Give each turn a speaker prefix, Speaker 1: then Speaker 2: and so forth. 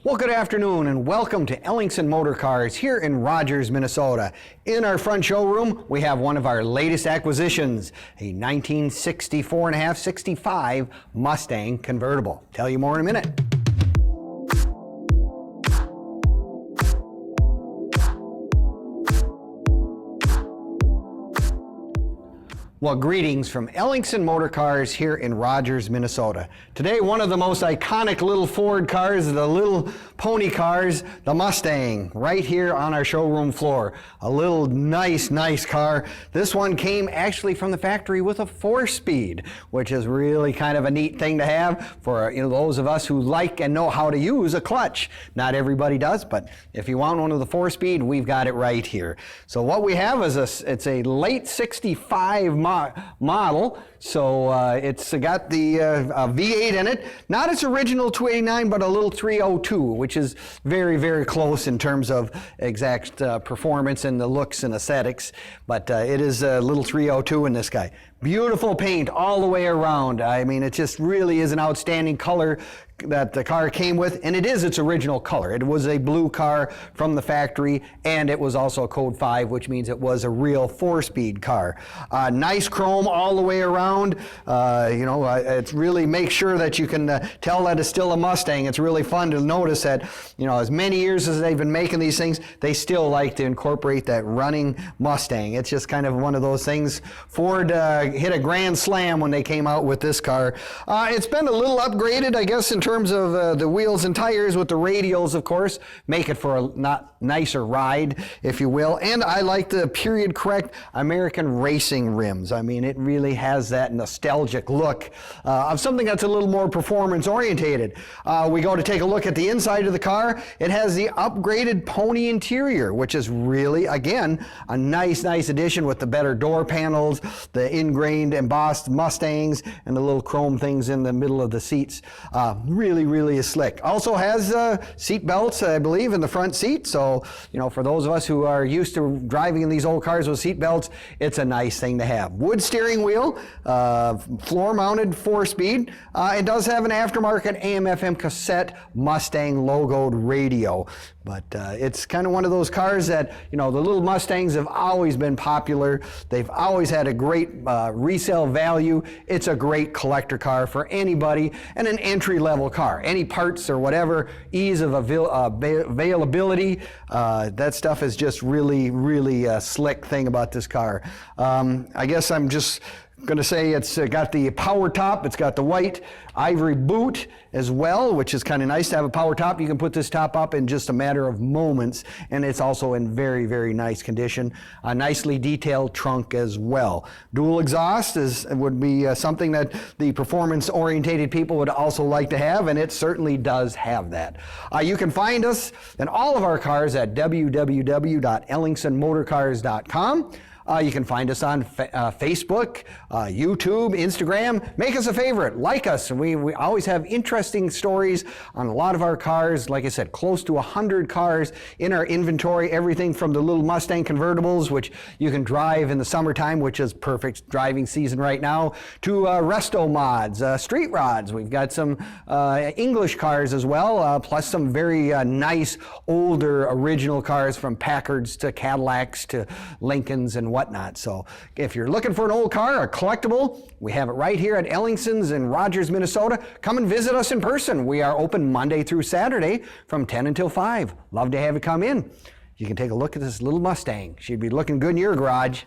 Speaker 1: Well, good afternoon and welcome to Ellingson Motorcars here in Rogers, Minnesota. In our front showroom, we have one of our latest acquisitions, a 1964.5-65 Mustang Convertible. Tell you more in a minute. Well, greetings from Ellingson Motorcars here in Rogers, Minnesota. Today, one of the most iconic little Ford cars, the little pony cars, the Mustang, right here on our showroom floor. A little nice car. This one came actually from the factory with a 4-speed, which is really kind of a neat thing to have for those of us who like and know how to use a clutch. Not everybody does, but if you want one of the 4-speed, we've got it right here. So what we have is it's a late 65 model, so it's got the V8 in it. Not its original 289, but a little 302, which is very close in terms of exact performance and the looks and aesthetics. But it is a little 302 in this guy. Beautiful paint all the way around. I mean, it just really is an outstanding color that the car came with, and it is its original color. It was a blue car from the factory, and it was also code 5, which means it was a real 4-speed car. Nice chrome all the way around. It's really make sure that you can tell that it's still a Mustang. It's really fun to notice that, as many years as they've been making these things, they still like to incorporate that running Mustang. It's just kind of one of those things. Ford hit a grand slam when they came out with this car. It's been a little upgraded, I guess, in terms of the wheels and tires with the radials, of course, make it for a nicer ride, if you will. And I like the period correct American racing rims. I mean, it really has that nostalgic look of something that's a little more performance orientated. We go to take a look at the inside of the car. It has the upgraded pony interior, which is really, again, a nice addition with the better door panels, the ingrained embossed Mustangs, and the little chrome things in the middle of the seats. Really is slick. Also has seat belts, I believe, in the front seat. So, for those of us who are used to driving in these old cars with seat belts, it's a nice thing to have. Wood steering wheel, floor-mounted 4-speed. It does have an aftermarket AM/FM cassette Mustang logoed radio. But it's kind of one of those cars that, the little Mustangs have always been popular. They've always had a great resale value. It's a great collector car for anybody, and an entry-level car. Any parts or whatever, ease of availability, that stuff is just really a slick thing about this car. I guess I'm just going to say it's got the power top. It's got the white ivory boot as well, which is kind of nice to have a power top. You can put this top up in just a matter of moments, and it's also in very nice condition. A nicely detailed trunk as well. Dual exhaust would be something that the performance-orientated people would also like to have, and it certainly does have that. You can find us and all of our cars at www.ellingsonmotorcars.com. You can find us on Facebook, YouTube, Instagram. Make us a favorite, like us. We always have interesting stories on a lot of our cars. Like I said, close to 100 cars in our inventory. Everything from the little Mustang Convertibles, which you can drive in the summertime, which is perfect driving season right now, to resto mods, street rods. We've got some English cars as well, plus some very nice older original cars from Packards to Cadillacs to Lincolns and whatnot. So if you're looking for an old car, a collectible, we have it right here at Ellingson's in Rogers, Minnesota. Come and visit us in person. We are open Monday through Saturday from 10 until 5. Love to have you come in. You can take a look at this little Mustang. She'd be looking good in your garage.